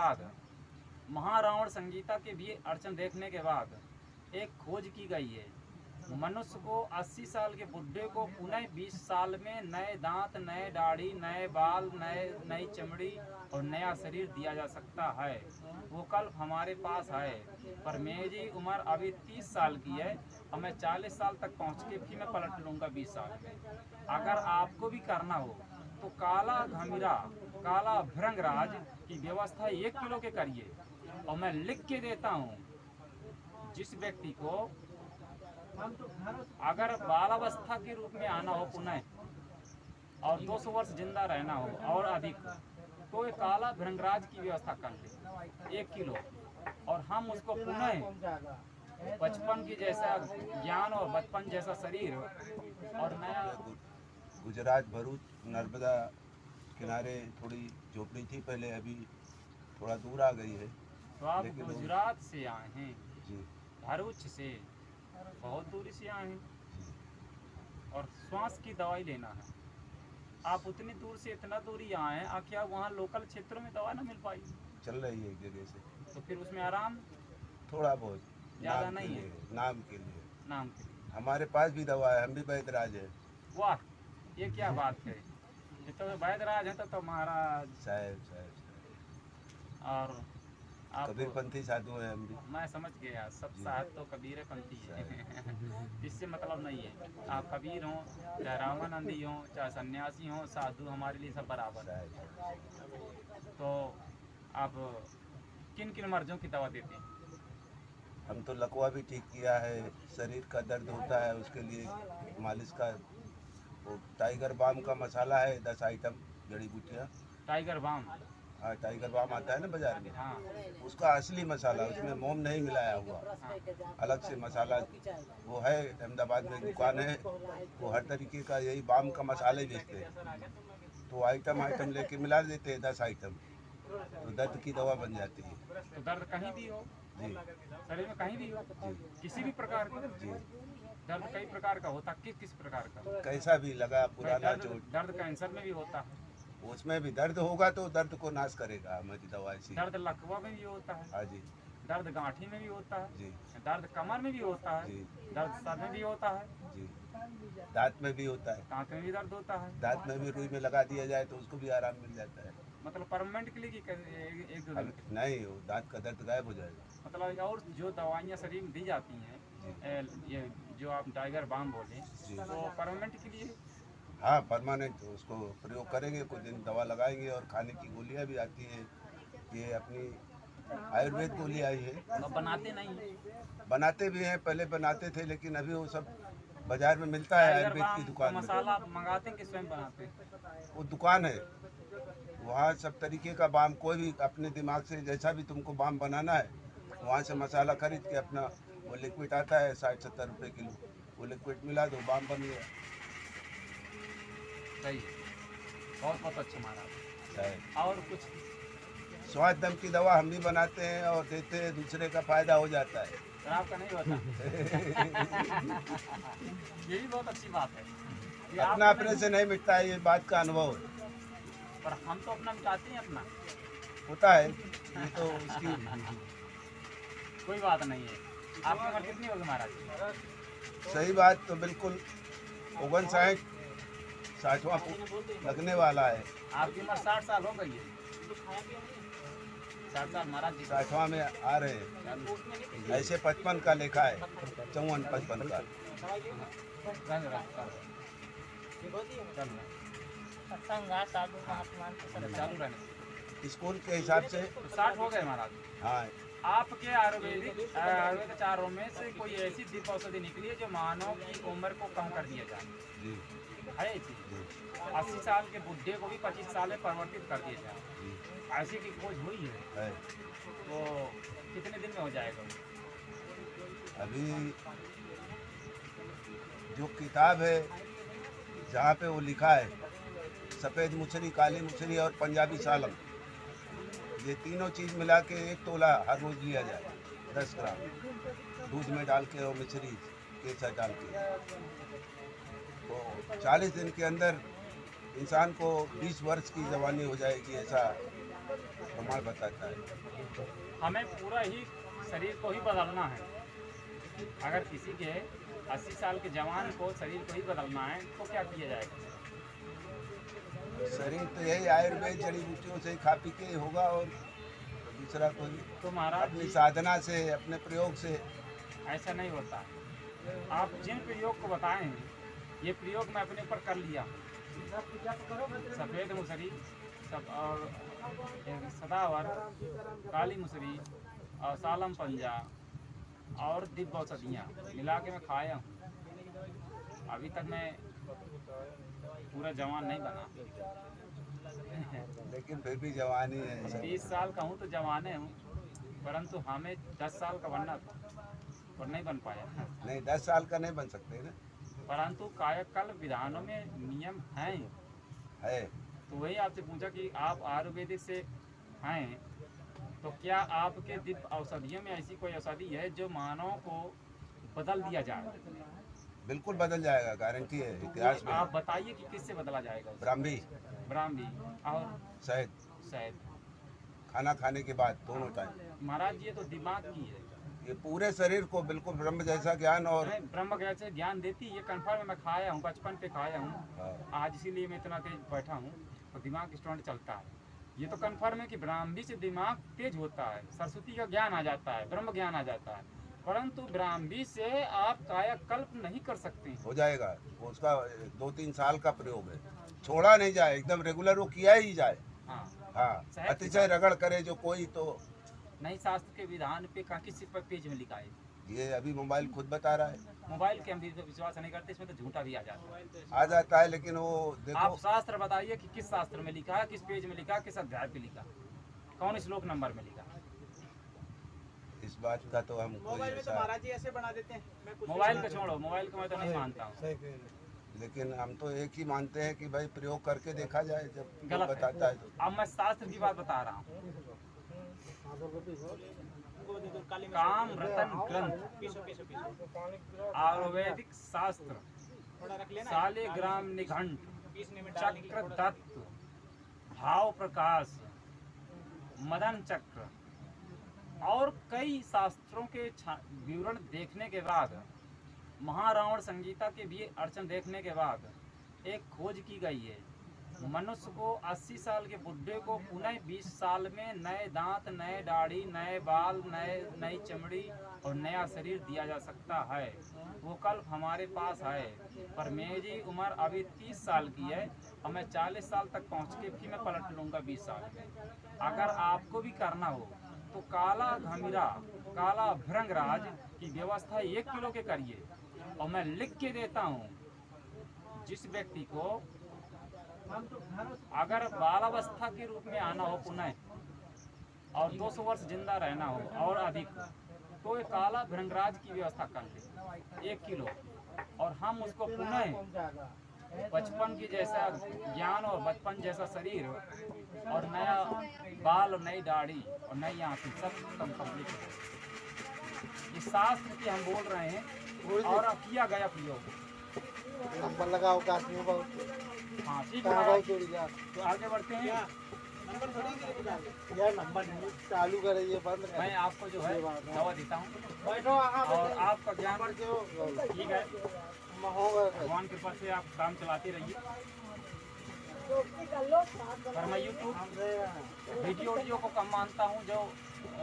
बाद महारावण संगीता के भी अड़चन देखने के बाद एक खोज की गई है। मनुष्य को 80 साल के बुढ़े को पुनः 20 साल में नए दांत, नए दाढ़ी, नए बाल, नई चमड़ी और नया शरीर दिया जा सकता है। वो कल्प हमारे पास है, पर मेरी उम्र अभी 30 साल की है और मैं 40 साल तक पहुंच के भी मैं पलट लूँगा 20 साल में। अगर आपको भी करना हो तो काला घमीरा, काला भृंगराज की व्यवस्था 1 किलो के करिए और मैं लिख के देता हूँ। जिस व्यक्ति को अगर बालावस्था के रूप में आना हो पुनः और 200 वर्ष जिंदा रहना हो और अधिक, तो ये काला भृंगराज की व्यवस्था कर ले 1 किलो, और हम उसको पुनः बचपन की जैसा ज्ञान और बचपन जैसा शरीर और नया। गुजरात भरूच नर्मदा किनारे थोड़ी झोपड़ी थी पहले, अभी थोड़ा दूर आ गई है। तो आप गुजरात से आए हैं जी, भरूच से बहुत दूरी से आए हैं और श्वास की दवाई लेना है। आप उतनी दूर से इतना दूरी आए हैं, क्या वहाँ लोकल क्षेत्रों में दवा ना मिल पाई? चल रही है एक जगह से, तो फिर उसमें आराम थोड़ा बहुत, ज़्यादा नहीं है, नाम के लिए। नाम के लिए हमारे पास भी दवा है, हम भी वैद्यराज है। वाह, ये क्या बात है! ये तो वैद्यराज है तो महाराज साहब और आप कबीरपंथी साधु हैं हम भी। मैं समझ गया, सब साहब तो कबीर पंथी है इससे मतलब नहीं है। आप कबीर हो, चाहे रामानंदी हो, चाहे सन्यासी हो, साधु, हमारे लिए सब बराबर है। तो आप किन किन मर्जों की दवा देते हैं? हम तो लकवा भी ठीक किया है, शरीर का दर्द होता है उसके लिए मालिश का वो टाइगर बाम का मसाला है, 10 आइटम जड़ी बूटियाँ। Tiger Balm? हाँ, टाइगर बाम आता है ना बाजार में, हाँ, उसका असली मसाला, उसमें मोम नहीं मिलाया हुआ, अलग से मसाला वो है। अहमदाबाद में दुकान है, वो हर तरीके का यही बाम का मसाले बेचते हैं। तो आइटम लेके मिला देते हैं 10 आइटम, तो दर्द की दवा बन जाती है। तो दर्द कहीं भी हो जी, शरीर में, कहीं भी हो, किसी भी प्रकार का जी, दर्द कई प्रकार का होता है। किस प्रकार का? कैसा भी लगा, पुराना चोट। दर्द कैंसर में भी होता है, उसमें भी दर्द होगा तो दर्द को नाश करेगा हमारी दवा ऐसी। दर्द लकवा में भी होता है, हाँ जी, दर्द गांठी में भी होता है जी, दर्द कमर में भी होता है जी, दर्द सर में भी होता है जी, दांत में भी होता है, दांत में भी दर्द होता है। दांत में भी रुई में लगा दिया जाए तो उसको भी आराम मिल जाता है। मतलब परमानेंट के लिए कि एक दो दिन? नहीं, वो दांत का दर्द गायब हो जाएगा। मतलब और जो दवाइयाँ शरीर में दी जाती हैं, ये जो आप टाइगर बाम बोले, तो परमानेंट के लिए? हाँ, परमानेंट उसको प्रयोग करेंगे, कुछ दिन दवा लगाएंगे और खाने की गोलियां भी आती हैं। ये अपनी आयुर्वेद गोली आई है। तो बनाते नहीं? बनाते भी हैं, पहले बनाते थे, लेकिन अभी वो सब बाजार में मिलता है आयुर्वेद की दुकान में। मसाला मंगाते हैं कि स्वयं बनाते? वो दुकान है, वहाँ सब तरीके का बाम, कोई भी अपने दिमाग से जैसा भी तुमको बाम बनाना है, वहाँ से मसाला खरीद के अपना वो लिक्विड आता है 60-70 रुपये किलो, वो लिक्विड मिला दो, बाम बन गया। सही है, बहुत बहुत अच्छा महाराज। और कुछ? स्वाद दम की दवा हम भी बनाते हैं और देते हैं, दूसरे का फायदा हो जाता है। शराब का नहीं होता ये भी बहुत अच्छी बात है। अपना अपने से नहीं मिटता है, ये बात का अनुभव है। पर हम तो अपना मिटाते हैं, अपना होता है ये तो उसकी कोई बात नहीं है। आपकी उम्र कितनी होगी महाराज? सही बात तो बिल्कुल 59, 60वां लगने वाला है। आपकी उम्र 60 साल हो गई है? 60 साल महाराज जी? 60वां में आ रहे हैं, ऐसे 55 का लेखा है, 54-55 का। चालू रहने स्कूल के हिसाब से 60 हो गए महाराज। हाँ, आपके आयुर्वेद चारों में से कोई ऐसी दिव्य औषधि निकली है जो मानव की उम्र को कम कर दिया जाए? जी, है चीज? 80 साल के बुढ़े को भी 25 साल में परिवर्तित कर दिया जाए, ऐसी की खोज हुई है? तो कितने दिन में हो जाएगा? अभी जो किताब है जहाँ पे वो लिखा है, सफ़ेद मुछरी, काली मुछरी और पंजाबी सालम, ये तीनों चीज़ मिला के 1 तोला हर रोज़ लिया जाए, 10 ग्राम दूध में डाल के और मिछरी केसर डाल के, तो 40 दिन के अंदर इंसान को 20 वर्ष की जवानी हो जाएगी, ऐसा प्रमाण बताता है। हमें पूरा ही शरीर को ही बदलना है। अगर किसी के 80 साल के जवान को शरीर को ही बदलना है तो क्या किया जाएगा? शरीर तो यही आयुर्वेद जड़ी बूटियों से ही खा पी के होगा, और दूसरा कोई तो महाराज अपनी जी, साधना से, अपने प्रयोग से। ऐसा नहीं होता है। आप जिन प्रयोग को बताए हैं, ये प्रयोग मैं अपने ऊपर कर लिया। सफ़ेद मुसरी सब और सदावर, काली मुसरी और सालम पंजा और दिव्य औषधियाँ मिला के मैं खाया हूँ। अभी तक मैं पूरा जवान नहीं बना। लेकिन फिर भी जवानी है सब। 30 साल का हूँ तो जवाने हूँ, परंतु हमें 10 साल का बनना था और नहीं बन पाया। नहीं, 10 साल का नहीं बन सकते ना। परंतु कायाकल्प विधानों में नियम हैं। है। तो वही आपसे पूछा कि आप आयुर्वेदिक से हैं, तो क्या आपके दिव्य औषधियों में ऐसी कोई औषधि है जो मानव को बदल दिया जाए? बिल्कुल बदल जाएगा, गारंटी है, इतिहास में। आप बताइए कि किससे बदला जाएगा? ब्राह्मी, ब्राह्मी और शहद, शहद। खाना खाने के बाद दोनों टाइम। महाराज ये तो दिमाग की है। ये पूरे शरीर को बिल्कुल ब्रह्म जैसा ज्ञान और नहीं, ब्रह्म कैसे ज्ञान देती, ये कन्फर्म है। मैं खाया हूँ, बचपन पे खाया हूँ। हाँ। आज इसीलिए मैं इतना तेज बैठा हूँ और दिमाग स्टूडेंट चलता है। ये तो कन्फर्म है कि ब्राह्मी से दिमाग तेज होता है, सरस्वती का ज्ञान आ जाता है, ब्रह्म ज्ञान आ जाता है। परंतु ब्राह्मी से आप कायाकल्प नहीं कर सकते हैं। हो जाएगा। वो उसका 2-3 साल का प्रयोग है, छोड़ा नहीं जाए, एकदम रेगुलर वो किया ही जाए। हाँ, हाँ, शहद अतिशय रगड़ करे जो कोई तो। नहीं, शास्त्र के विधान पे कहाँ किसी पर पेज में लिखा है? ये अभी मोबाइल खुद बता रहा है। मोबाइल के हम विश्वास नहीं करते, इसमें तो झूठा भी आ जाता है। आ जाता है, लेकिन वो आप देखो शास्त्र बताइए कि किस शास्त्र में लिखा है, किस पेज में लिखा है, किस अध्याय पे लिखा, कौन श्लोक नंबर में लिखा? इस बात का तो हम मोबाइल में तो महाराज जी ऐसे बना देते हैं। मैं कुछ मोबाइल को छोड़ो, मोबाइल को मैं तो नहीं मानता हूँ। लेकिन हम तो एक ही मानते हैं कि भाई प्रयोग करके देखा जाए, जब कोई गलत बताता है तो। अब मैं शास्त्र की बात बता रहा हूँ। वो देखो काली काम रतन ग्रंथ, पीसो पीसो पीसो आयुर्वेदिक शास्त्र, थोड़ा रख लेना। शालिग्राम निघंट, पीसने में डालने चक्र दत्त, भाव प्रकाश, मदन चक्र और कई शास्त्रों के विवरण देखने के बाद, महारावण संगीता के भी अर्चन देखने के बाद एक खोज की गई है। मनुष्य को 80 साल के बुढ़े को पुनः 20 साल में नए दांत, नए दाढ़ी, नए बाल, नई चमड़ी और नया शरीर दिया जा सकता है। वो कल्प हमारे पास है, पर मेरी उम्र अभी 30 साल की है और मैं 40 साल तक पहुँच के भी मैं पलट लूँगा 20 साल में। अगर आपको भी करना हो तो काला घमीरा, काला भृंगराज की व्यवस्था 1 किलो के करिए, और मैं लिख के देता हूँ, जिस व्यक्ति को अगर बालावस्था के रूप में आना हो पुनः और 200 वर्ष जिंदा रहना हो और अधिक, तो ये काला भृंगराज की व्यवस्था कर ले 1 किलो, और हम उसको पुनः बचपन की जैसा ज्ञान और बचपन जैसा शरीर और नया बाल और नई दाढ़ी और नई आंखें सब कंप्लीट हो। इस शास्त्र की हम बोल रहे हैं और अब किया गया प्रयोग। नंबर लगाओ काटने बहुत। हाँ ठीक कहाँ है, भाई जोड़ी जा तो आगे बढ़ते हैं। नंबर थोड़ी गिरेगा। यार नंबर नहीं चालू कर रही है, बंद कर। मैं आपको जो है दवा देता हूँ बैठो और आपका ज्ञान नंबर जो ठीक है, होगा भगवान कृपा से आप काम चलाते रहिए। पर मैं यूट्यूब वीडियो को कम मानता हूँ, जो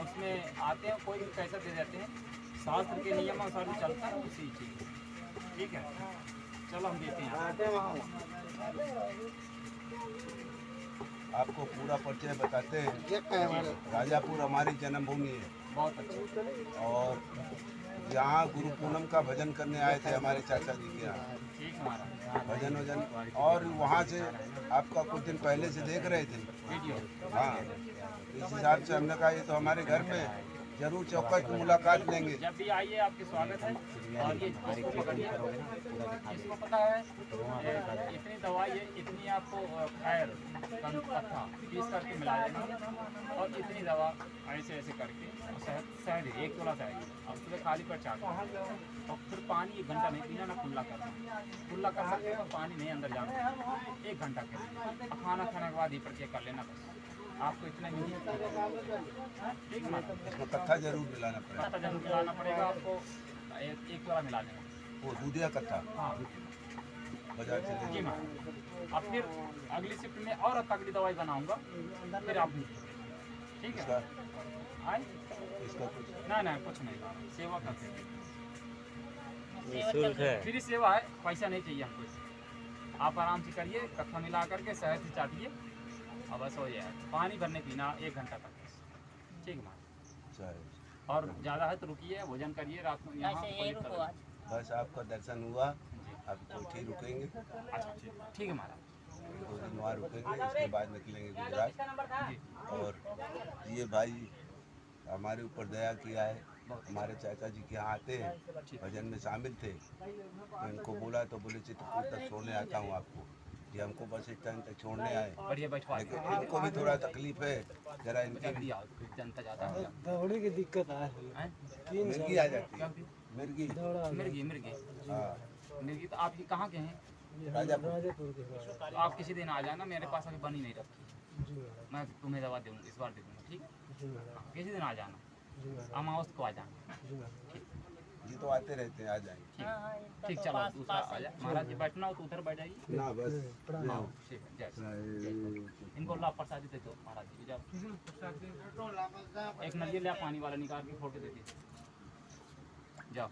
उसमें आते हैं कोई भी पैसा दे देते हैं, शास्त्र के नियमानुसार जो चलता है उसी चीज़। ठीक है, चलो हम देते हैं। आटे वहाँ आपको पूरा परिचय बताते हैं। ये कैमरे राजापुर हमारी जन्मभूमि है, बहुत अच्छा, और यहाँ गुरु पूनम का भजन करने आए थे हमारे चाचा जी के यहाँ, ठीक हमारा भजन वजन, और वहाँ से आपका कुछ दिन पहले से देख रहे थे। वीडियो। हाँ, इस हिसाब से हमने कहा ये तो हमारे घर पे जरूर चौकस मुलाकात लेंगे। जब भी आइए आपके स्वागत है। और ये इसको पकड़िए, इसको पता है इतनी दवाई है, इतनी आपको खैर पत्ता पीस करके मिलाएंगे और इतनी दवा ऐसे ऐसे करके शहद 1 तोला शहद, अब सुबह खाली पर चाट और फिर पानी 1 घंटा नहीं पीना, ना खुला करना। खुला कर सकते हो, पानी नहीं अंदर जाना 1 घंटा के लिए, खाना खाने के बाद ही प्रत्येक कर लेना बस। आपको इतना ही ठीक है महाराज। इसमें कत्था जरूर मिलाना पड़ेगा। कत्था जरूर मिलाना पड़ेगा आपको, एक तोड़ा मिला देना। वो दूधिया कत्था हाँ बाजार से ले जी लीजिए। महाराज। अब फिर अगली शिफ्ट में और तगड़ी दवाई बनाऊंगा, फिर आप ठीक इसका है। आए इसका कुछ ना कुछ नहीं, सेवा करते हैं, निःशुल्क है। फ्री सेवा है, पैसा नहीं चाहिए हमको। आप आराम से करिए, कत्था मिला करके शहद से चाटिए और बस हो जाए। पानी भरने पीना 1 घंटा तक बस। ठीक है महाराज। चाहे और ज़्यादा है तो रुकिए, भोजन करिए रात में यहाँ। ऐसे यही रुको आज। बस आपका दर्शन हुआ, आप कोठी रुकेंगे, अच्छा ठीक है महाराज। 2 दिन वहाँ रुकेंगे, इसके बाद निकलेंगे गुजरात। जी और ये भाई हमारे ऊपर दया किया है, हमारे चाचा जी के यहाँ आते हैं, भजन में शामिल थे, तो इनको बोला तो बोले चित्रकूट तक छोड़ने आता हूँ आपको। ये हमको बस स्टैंड तक छोड़ने आए, बढ़िया बैठवा लेकिन इनको भी थोड़ा तकलीफ है, जरा इनकी जल्दी आओ, जनता ज़्यादा है। दौड़े की दिक्कत है। हैं? मिर्गी आ जाती है, मिर्गी। मिर्गी हाँ, मिर्गी तो आप ये कहाँ के हैं? राजापुर। राजापुर के तो आप किसी दिन आ जाना, मेरे पास अभी बनी नहीं रखी, जी महाराज, मैं तुम्हें दवा दूँगा, इस बार दे दूँगा। ठीक है, जी महाराज, हाँ, किसी दिन आ जाना, जी महाराज, अमावस को आ जाना। जी महाराज। ये तो आते रहते हैं, आ जाएंगे। हाँ, हाँ, इनका ठीक तो चलो पास- दूसरा पास आ है। जाए। महाराज जी बैठना हो तो उधर बैठ जाइए। ना बस प्रणाम। हाँ ठीक है, जय श्री- इनको ला प्रसादी दे दो महाराज जी, जाओ। एक नलिया लिया पानी वाला निकाल के फोटो दे दीजिए, जाओ।